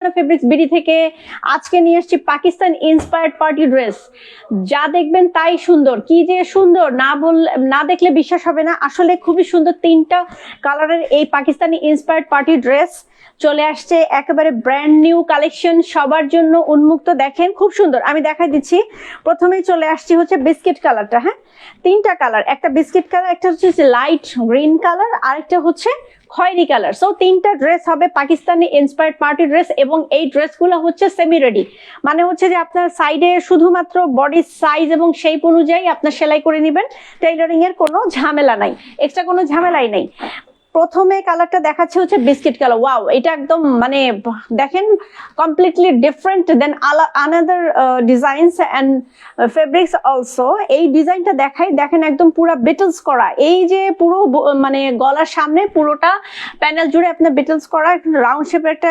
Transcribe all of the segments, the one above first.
Fabrics BD থেকে আজকে নিয়ে এসেছি পাকিস্তান ইন্সপায়ার্ড পার্টি ড্রেস। যা দেখবেন তাই সুন্দর, কি যে সুন্দর না দেখলে বিশ্বাস হবে না। আসলে খুবই সুন্দর, তিনটা কালারের এই পাকিস্তানি ইন্সপায়ার্ড পার্টি ড্রেস চলে আসছে, একেবারে ব্র্যান্ড নিউ কালেকশন, সবার জন্য উন্মুক্ত। দেখেন খুব সুন্দর, আমি দেখাই দিচ্ছি। প্রথমেই চলে আসছি হচ্ছে বিস্কিট কালারটা। হ্যাঁ, তিনটা কালার, একটা বিস্কিট কালার, একটা হচ্ছে লাইট গ্রিন কালার, আরেকটা হচ্ছে খয়েরি কালার। সো তিনটা ড্রেস হবে পাকিস্তানি ইন্সপায়ার্ড পার্টি ড্রেস, এবং এই ড্রেসগুলো হচ্ছে সেমি রেডি, মানে হচ্ছে যে আপনার সাইডে শুধুমাত্র বডি সাইজ এবং শেপ অনুযায়ী আপনার সেলাই করে নেবেন। টেইলরিং এর কোনো ঝামেলা নাই, এক্সট্রা কোনো ঝামেলাই নেই। প্রথমে কালারটা দেখাচ্ছে হচ্ছে বিস্কিট কালার। ওয়াও, এটা একদম মানে দেখেন completely different than another designs and fabrics also. এই ডিজাইনটা দেখেন একদম পুরো বিটলস করা, এই যে পুরো মানে গলার সামনে পুরোটা প্যানেল জুড়ে আপনার বিটলস করা রাউন্ড শেপের একটা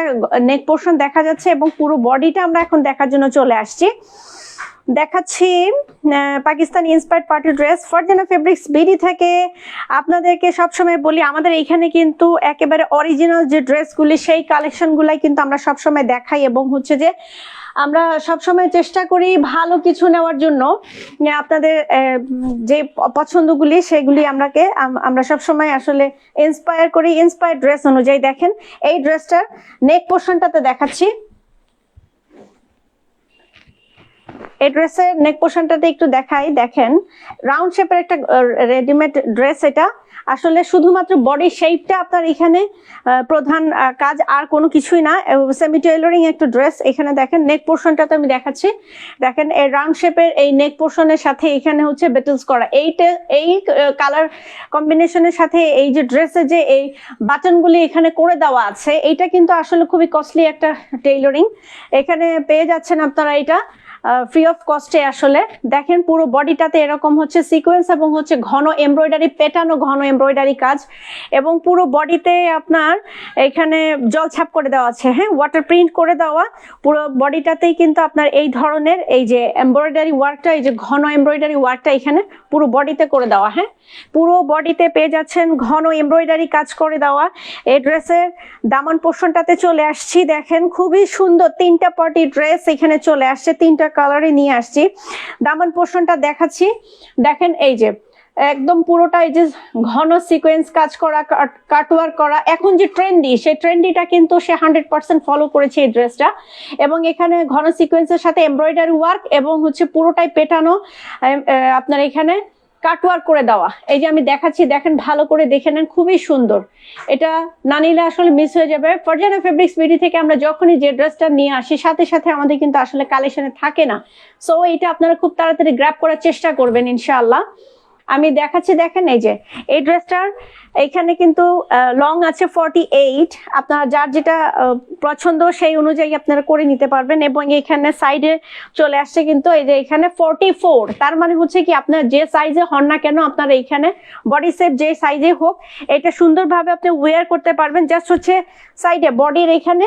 নেক পোর্শন দেখা যাচ্ছে, এবং পুরো বডিটা আমরা এখন দেখার জন্য চলে আসছি। দেখাচ্ছি Pakistani inspired party dress Farzana fabrics BD থেকে। আপনাদেরকে সবসময় বলি, আমাদের এইখানে কিন্তু একেবারে অরিজিনাল যে ড্রেসগুলি সেই কালেকশনগুলাই কিন্তু আমরা সবসময় দেখাই, এবং হচ্ছে যে আমরা সবসময় চেষ্টা করি ভালো কিছু নেওয়ার জন্য। আপনাদের যে পছন্দগুলি সেগুলি আমরা সবসময় আসলে ইন্সপায়ার করি, ইন্সপায়ার ড্রেস অনুযায়ী। দেখেন এই ড্রেসটার নেক পোর্শনটাতে দেখাচ্ছি। এই ড্রেসের নেক পোর্শনটাতে একটু দেখাই। দেখেন রাউন্ড শেপের একটা রেডিমেড ড্রেস। এটা আসলে শুধুমাত্র বডি শেপটা আপনার এখানে প্রধান কাজ, আর কোনো কিছুই না। সেমি টেইলরিং একটা ড্রেস। এখানে দেখেন নেক পোর্শনটাতে আমি দেখাচ্ছি। দেখেন এই রাউন্ড শেপের এই নেক পোর্শনের সাথে এখানে হচ্ছে বেটলস করা, এই কালার কম্বিনেশনের সাথে এই যে ড্রেসে যে এই বাটনগুলি এখানে করে দেওয়া আছে, এইটা কিন্তু আসলে খুবই কস্টলি একটা টেইলরিং। এখানে পেয়ে যাচ্ছেন আপনারা এটা ফ্রি অফ কস্টে। আসলে দেখেন পুরো বডিটাতে এরকম হচ্ছে সিকোয়েন্স এবং হচ্ছে ঘন এমব্রয়ডারি, পেটানো ঘন এমব্রয়ডারি কাজ, এবং পুরো বডিতে আপনার এখানে জলছাপ করে দেওয়া আছে। হ্যাঁ, ওয়াটার প্রিন্ট করে দেওয়া পুরো বডিটাতেই কিন্তু আপনার এই ধরনের এই যে এমব্রয়ডারি ওয়ার্কটা, এই যে ঘন এমব্রয়ডারি ওয়ার্কটা এখানে পুরো বডিতে করে দেওয়া। হ্যাঁ, পুরো বডিতে পেয়ে যাচ্ছেন ঘন এমব্রয়ডারি কাজ করে দেওয়া। এই ড্রেসের দামান পোর্শনটাতে চলে আসছি। দেখেন খুবই সুন্দর তিনটা পার্টি ড্রেস এখানে চলে আসছে, তিনটা কালারে নিয়ে আসছি। দামান পোর্শনটা দেখাচ্ছি। দেখেন এই যে একদম পুরোটা এই যে ঘন সিকোয়েন্স কাজ করা, কাটওয়ার্ক করা। এখন যে ট্রেন্ডি, সেই ট্রেন্ডিটা কিন্তু সে 100% ফলো করেছে এই ড্রেসটা, এবং এখানে ঘন সিকোয়েন্সের সাথে এমব্রয়ডারি ওয়ার্ক এবং হচ্ছে পুরোটাই পেটানো আপনার এখানে কাটওয়ার্ক করে দেওয়া। এই যে আমি দেখাচ্ছি, দেখেন ভালো করে দেখে নেন, খুবই সুন্দর। এটা না নিলে আসলে মিস হয়ে যাবে। ফারজানা ফেব্রিক্স বিডি থেকে আমরা যখনই যে ড্রেসটা নিয়ে আসি, সাথে সাথে আমাদের কিন্তু আসলে কালেকশনে থাকে না। সো এটা আপনারা খুব তাড়াতাড়ি গ্র্যাব করার চেষ্টা করবেন ইনশাআল্লাহ। আমি দেখাচ্ছি। দেখেন এই যে এই ড্রেসটার এখানে কিন্তু লং আছে 48। আপনারা যার যেটা পছন্দ সেই অনুযায়ী আপনারা করে নিতে পারবেন, এবং এখানে সাইডে চলে আসছে কিন্তু এই যে এখানে 44। তার মানে হচ্ছে কি আপনার যে সাইজে হন না কেন, আপনার এইখানে বডি শেপ যে সাইজে হোক, এটা সুন্দরভাবে আপনি ওয়্যার করতে পারবেন। জাস্ট হচ্ছে সাইডে বডির এখানে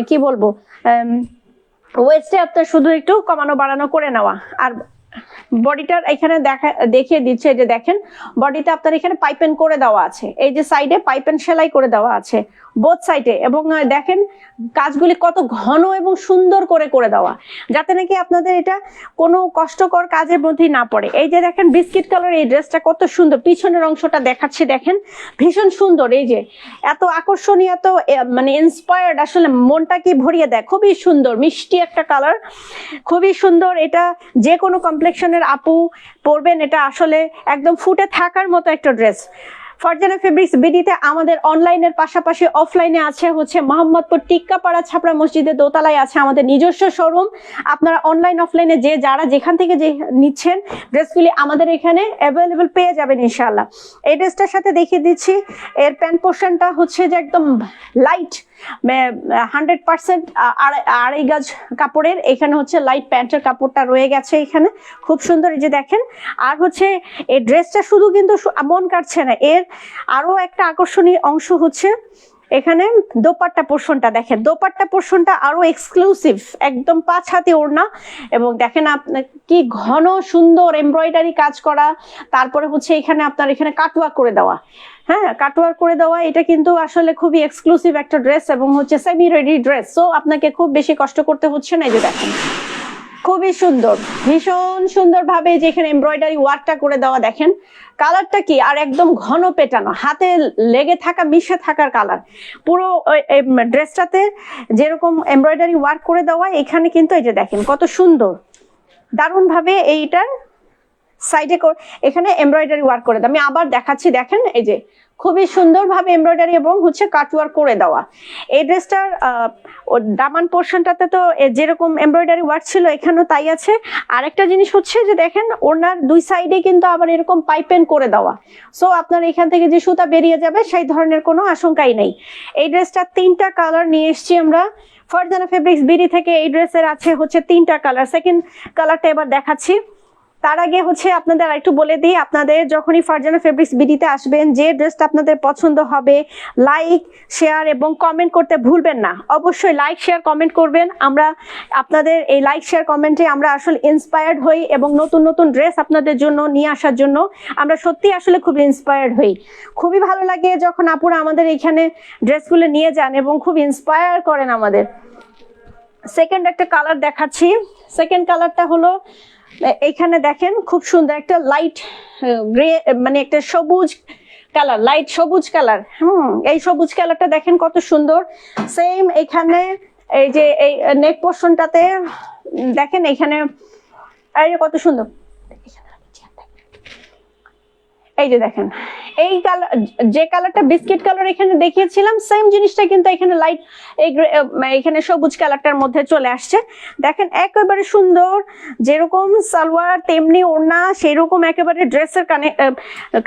কি বলবো ওয়েস্টে আপনার শুধু একটু কমানো বাড়ানো করে নেওয়া। আর বডিটার এখানে দেখিয়ে দিচ্ছে যে দেখেন বডিতে আপনার এখানে পাইপেন করে দেওয়া আছে, এই যে সাইডে পাইপেন সেলাই করে দেওয়া আছে বোথ সাইডে, এবং দেখেন কাজগুলি কত ঘন এবং সুন্দর করে দেওয়া, যাতে নাকি আপনাদের এটা কোনো কষ্টকর কাজের মধ্যেই না পড়ে। এই যে দেখেন বিস্কিট কালার এই ড্রেসটা কত সুন্দর, পিছনের অংশটা দেখাচ্ছি। দেখেন ভীষণ সুন্দর, এই যে এত আকর্ষণীয়, এত মানে ইন্সপায়ার্ড, আসলে মনটা কি ভরিয়ে দেয়। খুবই সুন্দর মিষ্টি একটা কালার, খুবই সুন্দর। এটা যে কোনো কমপ্লেক্সনের আপু পরবেন, এটা আসলে একদম ফুটে থাকার মতো একটা ড্রেস। ফারজানা ফেব্রিক্স বিডিতে আমাদের অনলাইনের পাশাপাশি অফলাইনে আছে হচ্ছে মোহাম্মদপুর টিক্কাপাড়া ছাপড়া মসজিদের দোতলায় আছে আমাদের নিজস্ব শোরুম। আপনারা অনলাইন অফলাইনে যারা যেখান থেকে যে নিচ্ছেন ড্রেসগুলি আমাদের এখানে অ্যাভেলেবেল পেয়ে যাবেন ইনশাআল্লাহ। এই ড্রেসটার সাথে দেখিয়ে দিচ্ছি, এর প্যান্ট পোর্শনটা হচ্ছে যে একদম লাইট 100% আড়াই গজ কাপড়ের, এখানে হচ্ছে লাইট প্যান্টের কাপড়টা রয়ে গেছে এখানে, খুব সুন্দর। এই যে দেখেন, আর হচ্ছে এই ড্রেসটা শুধু কিন্তু মন কাটছে না, এর আরো একটা আকর্ষণীয় অংশ হচ্ছে এখানে দোপাট্টা পোর্শনটা। দেখেন দোপাট্টা পোর্শনটা আরো এক্সক্লুসিভ, একদম 5 হাতে ওড়না, এবং দেখেন আপনার কি ঘন সুন্দর এমব্রয়ডারি কাজ করা, তারপরে হচ্ছে এখানে আপনার এখানে কাটওয়ার্ক করে দেওয়া। হ্যাঁ, কাটওয়ার্ক করে দেওয়া, এটা কিন্তু আসলে খুবই এক্সক্লুসিভ একটা ড্রেস এবং হচ্ছে সেমি রেডি ড্রেস, সো আপনাকে খুব বেশি কষ্ট করতে হচ্ছে না। এই যে দেখেন খুবই সুন্দর, ভীষণ সুন্দর ভাবে যেখানে এমব্রয়ডারি ওয়ার্কটা করে দেওয়া, দেখেন কালারটা কি, আর একদম ঘন পেটানো, হাতে লেগে থাকা, মিশে থাকার কালার। পুরো ড্রেসটাতে যেরকম এমব্রয়ডারি ওয়ার্ক করে দেওয়া, এখানে কিন্তু এই যে দেখেন কত সুন্দর, দারুণ ভাবে এইটার সাইডে এখানে এমব্রয়ডারি ওয়ার্ক করে দেওয়া। আমি আবার দেখাচ্ছি, দেখেন এই যে খুবই সুন্দরভাবে এমব্রয়ডারি এবং হচ্ছে কাটওয়ার্ক করে দেওয়া। এই ড্রেসটার দামান পোর্শনটাতে তো যেরকম এমব্রয়ডারি ওয়ার্ক ছিল এখানেও তাই আছে। আরেকটা জিনিস হচ্ছে যে দেখেন ওনার দুই সাইডে কিন্তু আবার এরকম পাইপেন করে দেওয়া, সো আপনার এখান থেকে যে সুতা বেরিয়ে যাবে সেই ধরনের কোনো আশঙ্কাই নেই। এই ড্রেসটার 3টা কালার নিয়ে এসেছি আমরা ফারজানা ফেব্রিক্স বিডি থেকে। এই ড্রেসের আছে হচ্ছে 3টা কালার, সেকেন্ড কালারটা এবার দেখাচ্ছি। তার আগে হচ্ছে আপনাদের আরেকটু বলে দিই, আপনাদের যখনই ফারজানা ফেব্রিক্স বিডিতে আসবেন, যে ড্রেসটা আপনাদের পছন্দ হবে লাইক শেয়ার এবং কমেন্ট করতে ভুলবেন না। অবশ্যই লাইক শেয়ার কমেন্ট করবেন, আমরা আপনাদের এই লাইক শেয়ার কমেন্টে আমরা আসলে ইন্সপায়ার্ড হই এবং নতুন নতুন ড্রেস আপনাদের জন্য নিয়ে আসার জন্য আমরা সত্যি আসলে খুব ইন্সপায়ার্ড হই। খুবই ভালো লাগে যখন আপুরা আমাদের এখানে ড্রেসগুলো নিয়ে যান এবং খুব ইন্সপায়ার করেন আমাদের। সেকেন্ড একটা কালার দেখাচ্ছি, সেকেন্ড কালারটা হলো এইখানে দেখেন খুব সুন্দর একটা লাইট গ্রে, মানে একটা সবুজ কালার, লাইট সবুজ কালার। এই সবুজ কালারটা দেখেন কত সুন্দর। সেম এখানে এই যে এই নেক পোর্শনটাতে দেখেন এখানে কত সুন্দর, এই যে দেখেন এই কালার, যে কালারটা বিস্কিট কালার এখানে দেখিয়েছিলাম সেম জিনিসটা কিন্তু এখানে লাইট এখানে সবুজ কালারটার মধ্যে চলে আসছে। দেখেন একেবারে সুন্দর, যেরকম সালোয়ার তেমনি ওড়না, সেরকম একেবারে ড্রেসের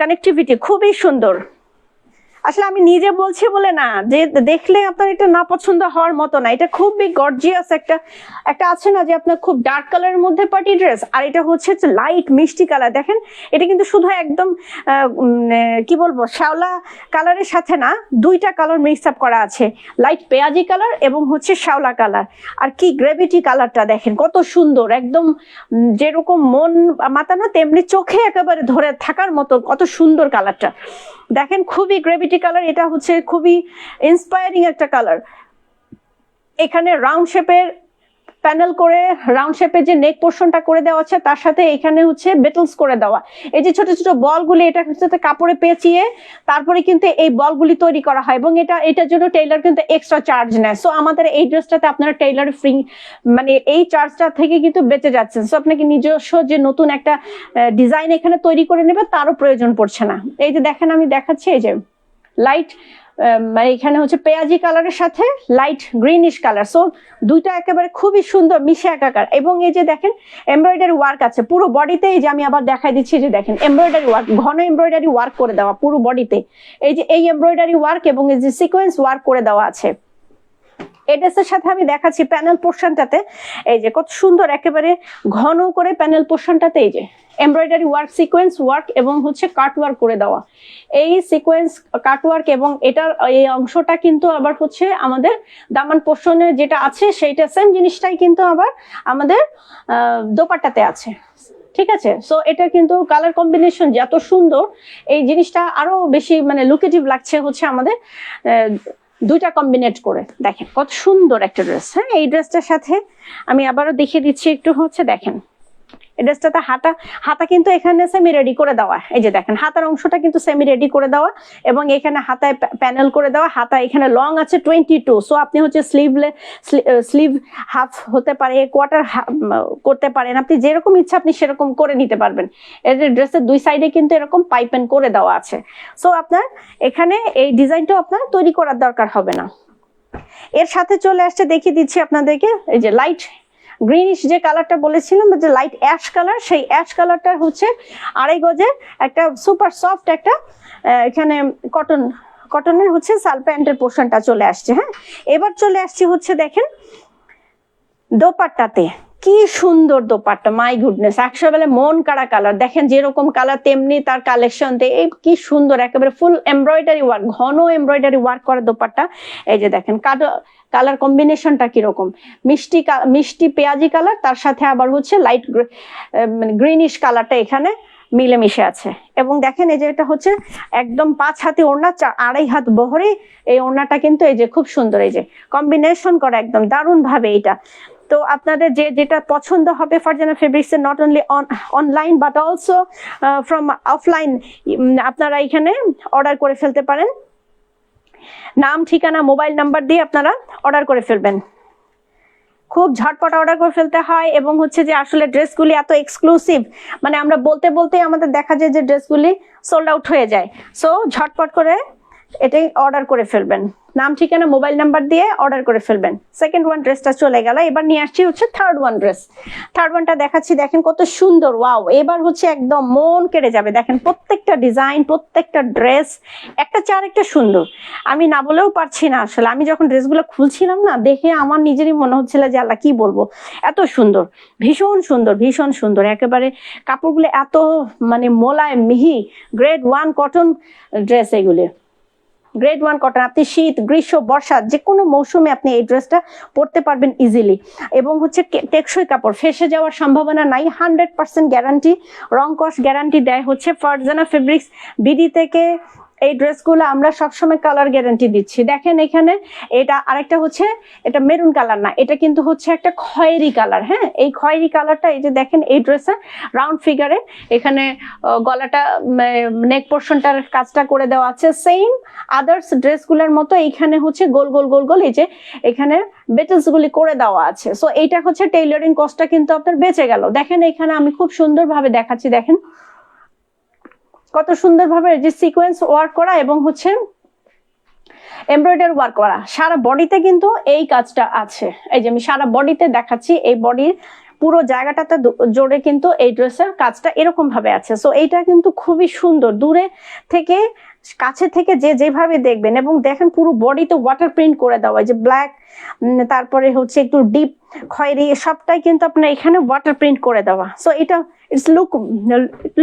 কানেক্টিভিটি খুবই সুন্দর। আসলে আমি নিজে বলছি বলে না যে দেখলে আপনার এটা না পছন্দ হওয়ার মতো না, এটা খুবই গর্জিয়াস একটা আছে না যে আপনার খুব ডার্ক কালারের মধ্যে পার্টি ড্রেস, আর এটা হচ্ছে লাইট মিষ্টি কালার। দেখেন এটা কিন্তু শুধু একদম কি বলবো শ্যাওলা কালারের সাথে না, 2টা কালার মিক্স আপ করা আছে, লাইট পেঁয়াজি কালার এবং হচ্ছে শ্যাওলা কালার। আর কি গ্রেভিটি কালারটা দেখেন কত সুন্দর, একদম যেরকম মন মাতানো তেমনি চোখে একেবারে ধরে থাকার মতো কত সুন্দর কালারটা। দেখেন খুবই গ্রেভিটি কালার, এটা হচ্ছে খুবই ইন্সপায়ারিং একটা কালার। এখানে রাউন্ড শেপের প্যানেল করে, রাউন্ড শেপের যে নেক পোর্শনটা করে দেওয়া আছে তার সাথে এখানে হচ্ছে বেটলস করে দেওয়া, এই যে ছোট ছোট বলগুলি, এটা হচ্ছে কাপড়ে পেঁচিয়ে তারপরে কিন্তু এই বলগুলি তৈরি করা হয় এবং এটার জন্য টেইলার কিন্তু এক্সট্রা চার্জ নেয়। সো আমাদের এই ড্রেসটাতে আপনারা টেইলার ফ্রি, মানে এই চার্জটা থেকে কিন্তু বেঁচে যাচ্ছেন। সো আপনাকে নিজস্ব যে নতুন একটা ডিজাইন এখানে তৈরি করে নেবে তারও প্রয়োজন পড়ছে না। এই যে দেখেন আমি দেখাচ্ছি, এই যে লাইট মানে এখানে হচ্ছে পেঁয়াজি কালারের সাথে লাইট গ্রিনিশ কালার, সো 2টা একেবারে খুবই সুন্দর মিশে একাকার। এবং এই যে দেখেন এমব্রয়ডারি ওয়ার্ক আছে পুরো বডিতে, এই যে আমি আবার দেখাই দিচ্ছি, যে দেখেন এমব্রয়ডারি ওয়ার্ক, ঘন এমব্রয়ডারি ওয়ার্ক করে দেওয়া পুরো বডিতে, এই যে এই এমব্রয়ডারি ওয়ার্ক এবং এই যে সিকোয়েন্স ওয়ার্ক করে দেওয়া আছে। এই ড্রেসের সাথে আমি দেখাচ্ছি প্যানেল পোর্শনটাতে, এই যে কত সুন্দর একেবারে ঘন করে প্যানেল পোর্শনটাতে এই যে এমব্রয়ডারি ওয়ার্ক, সিকোয়েন্স ওয়ার্ক এবং হচ্ছে কাট ওয়ার্ক করে দেওয়া। এই সিকোয়েন্স কাট ওয়ার্ক এবং এটার এই অংশটা কিন্তু আবার হচ্ছে আমাদের দামান পোর্শনে যেটা আছে সেইটা সেম জিনিসটাই কিন্তু আবার আমাদের দোপাট্টাতে আছে, ঠিক আছে। সো এটা কিন্তু কালার কম্বিনেশন যত সুন্দর, এই জিনিসটা আরো বেশি মানে লুকেটিভ লাগছে হচ্ছে আমাদের 2টা কম্বিনেট করে। দেখেন কত সুন্দর একটা ড্রেস। হ্যাঁ, এই ড্রেসটার সাথে আমি আবারও দেখিয়ে দিচ্ছি একটু, হচ্ছে দেখেন এই ড্রেসটাতে হাতা কিন্তু এখানে সেমি রেডি করে দেওয়া, এই যে দেখেন হাতার অংশটা কিন্তু সেমি রেডি করে দেওয়া এবং এখানে হাতায় প্যানেল করে দেওয়া। হাতা এখানে লং আছে 22, সো আপনি হচ্ছে স্লিভ হাফ হতে পারে, কোয়ার্টার করতে পারেন, আপনি যেরকম ইচ্ছা আপনি সেরকম করে নিতে পারবেন। এই যে ড্রেসের 2 সাইডে কিন্তু এরকম পাইপেন করে দেওয়া আছে, সো আপনার এখানে এই ডিজাইনটাও আপনার তৈরি করার দরকার হবে না। এর সাথে চলে আসছে, দেখিয়ে দিচ্ছি আপনাদেরকে, এই যে লাইট গ্রিনিশ যে কালারটা বলেছিলাম, যে লাইট অ্যাশ কালার, সেই অ্যাশ কালারটা হচ্ছে 2.5 গজে একটা সুপার সফট একটা এখানে কটনের হচ্ছে সাল প্যান্টের পোর্শনটা চলে আসছে। হ্যাঁ, এবার চলে আসছি হচ্ছে দেখেন দোপাট্টাতে, কি সুন্দর দোপাট্টা, মাই গুডনেস, একবারে মন কাড়া কালার। দেখেন যেরকম কালার তেমনি তার কালেকশন, এই কি সুন্দর একেবারে ফুল এমব্রয়ডারি ওয়ার্ক, ঘন এমব্রয়ডারি ওয়ার্ক করা দোপাট্টা। এই যে দেখেন কালার কম্বিনেশনটা কিরকম, মিষ্টি পেঁয়াজি কালার, তার সাথে আবার হচ্ছে লাইট মানে গ্রিনিশ কালারটা এখানে মিলেমিশে আছে। এবং দেখেন এই যে এটা হচ্ছে একদম 5 হাতি ওড়না, 2.5 হাত বহরে এই ওড়নাটা কিন্তু এই যে খুব সুন্দর, এই যে কম্বিনেশন করা একদম দারুণ ভাবে এটা। তো আপনাদের যেটা পছন্দ হবে ফারজানা ফেব্রিক্স এর, not only online but also from offline, আপনারা এখানে অর্ডার করে ফেলতে পারেন। নাম, ঠিকানা, মোবাইল নাম্বার দিয়ে আপনারা অর্ডার করে ফেলবেন। খুব ঝটপট অর্ডার করে ফেলতে হয়। এবং হচ্ছে যে আসলে ড্রেসগুলি এত এক্সক্লুসিভ, মানে আমরা বলতে বলতে আমাদের দেখা যায় যে ড্রেসগুলি সোল্ড আউট হয়ে যায়। সো ঝটপট করে এটাই অর্ডার করে ফেলবেন, নাম, ঠিকানা, মোবাইল নাম্বার দিয়ে অর্ডার করে ফেলবেন। সেকেন্ড ওয়ান ড্রেসটা চলে গেল, এবার নিয়ে আসছি হচ্ছে থার্ড ওয়ান ড্রেস। থার্ড ওয়ানটা দেখাচ্ছি, দেখেন কত সুন্দর, ওয়াও, এবার হচ্ছে একদম মন কেড়ে যাবে। দেখেন প্রত্যেকটা ডিজাইন, প্রত্যেকটা ড্রেস একটা চার একটা সুন্দর। আমি না বলেও পারছি না আসলে, আমি যখন ড্রেসগুলো খুলছিলাম না, দেখে আমার নিজেরই মনে হচ্ছিল যে আল্লাহ কি বলবো, এত সুন্দর, ভীষণ সুন্দর, ভীষণ সুন্দর। একেবারে কাপড়গুলো এত মানে মোলায়েম, মিহি, গ্রেড 1 কটন ড্রেস এগুলি, গ্রেড 1 কটন। আপনি শীত, গ্রীষ্ম, বর্ষা যে কোনো মৌসুমে আপনি এই ড্রেসটা পরতে পারবেন ইজিলি। এবং হচ্ছে টেকসই কাপড়, ফেসে যাওয়ার সম্ভাবনা নাই, 100% গ্যারান্টি, রং কস গ্যারান্টি দেয় হচ্ছে ফারজানা ফেব্রিক্স বিডি থেকে। এই ড্রেসগুলো আমরা সবসময় কালার গ্যারান্টি দিচ্ছি। দেখেন এখানে এটা আরেকটা হচ্ছে, এটা মেরুন কালার না, এটা কিন্তু হচ্ছে একটা খয়েরি কালার। হ্যাঁ, এই খয়েরি কালারটা, এই যে দেখেন এই ড্রেসে রাউন্ড ফিগারে এখানে গলাটা, নেক পোর্শনটার কাজটা করে দেওয়া আছে সেম আদার্স ড্রেসগুলোর মতো। এইখানে হচ্ছে গোল গোল গোল গোল এই যে এখানে বেটেলস গুলি করে দেওয়া আছে। সো এইটা হচ্ছে টেইলরিং কস্টটা কিন্তু আপনার বেঁচে গেল। দেখেন এখানে আমি খুব সুন্দরভাবে দেখাচ্ছি, দেখেন কত সুন্দরভাবে যে সিকোয়েন্স ওয়ার্ক করা এবং হচ্ছে এমব্রয়ডারি ওয়ার্ক করা, সারা বডিতে কিন্তু এই কাজটা আছে। এই যে আমি সারা বডিতে দেখাচ্ছি, এই বডির পুরো জায়গাটাতে জোরে কিন্তু এই ড্রেসের কাজটা এরকম ভাবে আছে। সো এইটা কিন্তু খুবই সুন্দর, দূরে থেকে কাছে থেকে যে যেভাবে দেখবেন। এবং দেখেন পুরো বডিতে ওয়াটার প্রিন্ট করে দেওয়া, যে ব্ল্যাক, তারপরে হচ্ছে একটু ডিপ খয়েরি, সবটাই কিন্তু আপনার এখানে ওয়াটার প্রিন্ট করে দেওয়া। সো এটা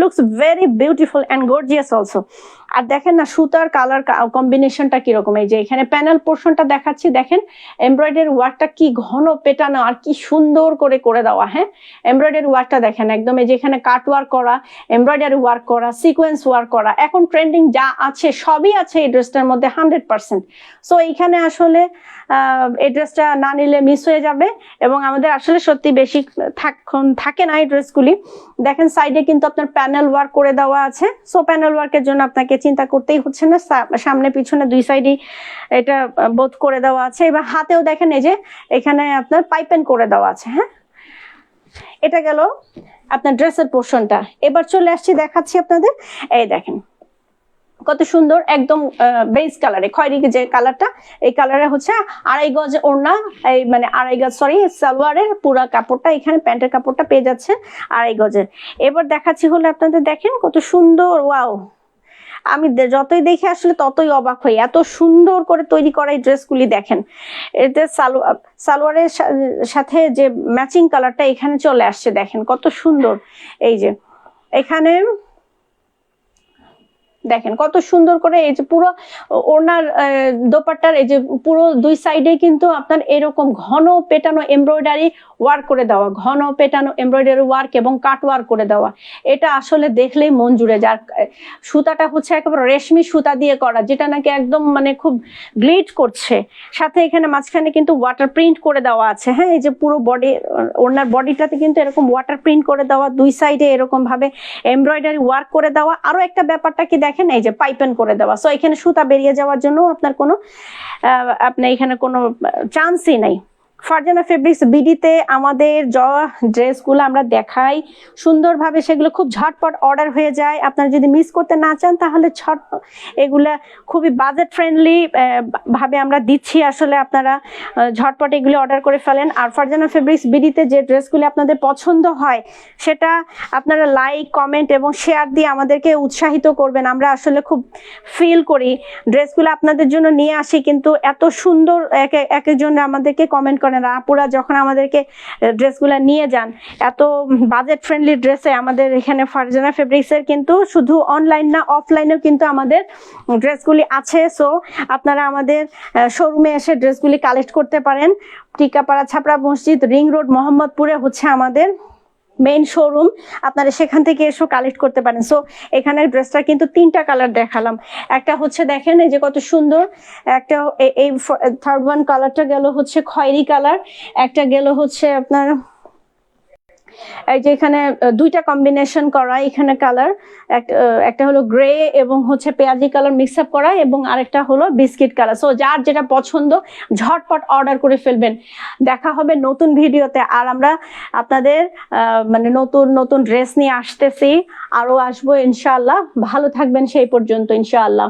looks very beautiful and gorgeous also. আর দেখেন না সুতার কালার কম্বিনেশনটা কিরকম, এই যে এখানে প্যানেল পোর্শনটা দেখাচ্ছি, দেখেন এমব্রয়ডারি ওয়ার্কটা কি ঘন পেটানো আর কি সুন্দর করে করে দেওয়া। হ্যাঁ, এমব্রয়ডারি ওয়ার্কটা দেখেন একদম, এই যে এখানে কাট ওয়ার্ক করা, এমব্রয়ডারি ওয়ার্ক করা, সিকোয়েন্স ওয়ার্ক করা, এখন ট্রেন্ডিং যা আছে সবই আছে এই ড্রেসটার মধ্যে 100%। সো এইখানে আসলে এই ড্রেসটা না নিলে মিস হয়ে যাবে। এবং আমাদের আসলে সত্যি বেশি থাকে না এই ড্রেসগুলি। দেখেন সাইডে কিন্তু আপনার প্যানেল ওয়ার্ক করে দেওয়া আছে। সো প্যানেল ওয়ার্কের জন্য আপনাকে চিন্তা করতেই হচ্ছে না, সামনে পিছনে দুই সাইডই এটা বোধ করে দেওয়া আছে। এবার হাতেও দেখেন এই যে এখানে আপনার পাইপেন করে দেওয়া আছে। হ্যাঁ, এটা গেল আপনার ড্রেসের পোর্শনটা। এবার চলে আসছি, দেখাচ্ছি আপনাদের, এই দেখেন কত সুন্দর একদম বেজ কালারে, খয়েরি যে কালারটা, এই কালারে হচ্ছে 2.5 গজ ওড়না, এই মানে 2.5 গজ সরি সালোয়ারের পুরা কাপড়টা, এখানে প্যান্টের কাপড়টা পেয়ে যাচ্ছে 2.5 গজের। এবার দেখাচ্ছি হলো আপনাদের, দেখেন কত সুন্দর, ওয়াও, আমি যতই দেখে আসলে ততই অবাক হই, এত সুন্দর করে তৈরি করা এই ড্রেসগুলি। দেখেন এতে সালোয়ারের সাথে যে ম্যাচিং কালারটা এখানে চলে আসছে, দেখেন কত সুন্দর। এই যে এখানে দেখেন কত সুন্দর করে এই যে পুরো ওড়নার দোপাট্টার এই যে পুরো দুই সাইডে কিন্তু আপনার এরকম ঘন পেটানো এমব্রয়ডারি ওয়ার্ক করে দেওয়া, ঘন পেটানো এমব্রয়ডারি ওয়ার্ক এবং কাট ওয়ার্ক করে দেওয়া। এটা আসলে দেখলেই মন জুড়ে যায়। সুতাটা হচ্ছে একেবারে রেশমি সুতা দিয়ে করা, যেটা নাকি একদম মানে খুব গ্লিট করছে। সাথে এখানে মাঝখানে কিন্তু ওয়াটার প্রিন্ট করে দেওয়া আছে। হ্যাঁ, এই যে পুরো বডি, ওড়নার বডিটাতে কিন্তু এরকম ওয়াটার প্রিন্ট করে দেওয়া, দুই সাইডে এরকম ভাবে এমব্রয়ডারি ওয়ার্ক করে দেওয়া। আরো একটা ব্যাপারটা কি দেখেন, এই যে পাইপেন করে দেওয়া। সো এখানে সুতা বেরিয়ে যাওয়ার জন্য আপনার কোনো এখানে কোনো চান্সই নাই। ফারজানা ফেব্রিক্স বিডিতে আমাদের ড্রেসগুলো আমরা দেখাই সুন্দরভাবে, সেগুলো খুব ঝটপট অর্ডার হয়ে যায়। আপনারা যদি মিস করতে না চান তাহলে এগুলা খুবই বাজেট ফ্রেন্ডলি ভাবে আমরা দিচ্ছি। আসলে আপনারা ঝটপট এগুলো অর্ডার করে ফেলেন। আর ফারজানা ফেব্রিক্স বিডিতে যে ড্রেসগুলো আপনাদের পছন্দ হয় সেটা আপনারা লাইক, কমেন্ট এবং শেয়ার দিয়ে আমাদেরকে উৎসাহিত করবেন। আমরা আসলে খুব ফিল করি ড্রেসগুলো আপনাদের জন্য নিয়ে আসি, কিন্তু এত সুন্দর এক একজন আমাদেরকে কমেন্ট করে না। আপুরা যখন আমাদেরকে ড্রেসগুলো নিয়ে যান, এত বাজেট ফ্রেন্ডলি ড্রেসে আমাদের এখানে ফারজানা ফেব্রিক্সের কিন্তু শুধু অনলাইন না অফলাইনেও কিন্তু আমাদের ড্রেসগুলি আছে। সো আপনারা আমাদের শোরুমে এসে ড্রেসগুলি কালেক্ট করতে পারেন। টিকাপাড়া ছাপড়া মসজিদ, রিং রোড, মোহাম্মদপুরে হচ্ছে আমাদের মেইন শোরুম, আপনারা সেখান থেকে এসে কালেক্ট করতে পারেন। সো এখানে ড্রেসটা কিন্তু 3টা কালার দেখালাম। একটা হচ্ছে দেখেন এই যে কত সুন্দর, একটা এই থার্ড ওয়ান কালারটা গেল হচ্ছে খয়েরি কালার, একটা গেল হচ্ছে আপনার এই যে এখানে 2টা কম্বিনেশন করা এখানে কালার, একটা হলো গ্রে এবং হচ্ছে পেঁয়াজি কালার মিক্স আপ করা, এবং আরেকটা হলো বিস্কিট কালার। সো যার যেটা পছন্দ ঝটপট অর্ডার করে ফেলবেন। দেখা হবে নতুন ভিডিওতে। আর আমরা আপনাদের মানে নতুন নতুন ড্রেস নিয়ে আসতেছি, আরো আসবো ইনশাআল্লাহ। ভালো থাকবেন সেই পর্যন্ত ইনশাআল্লাহ।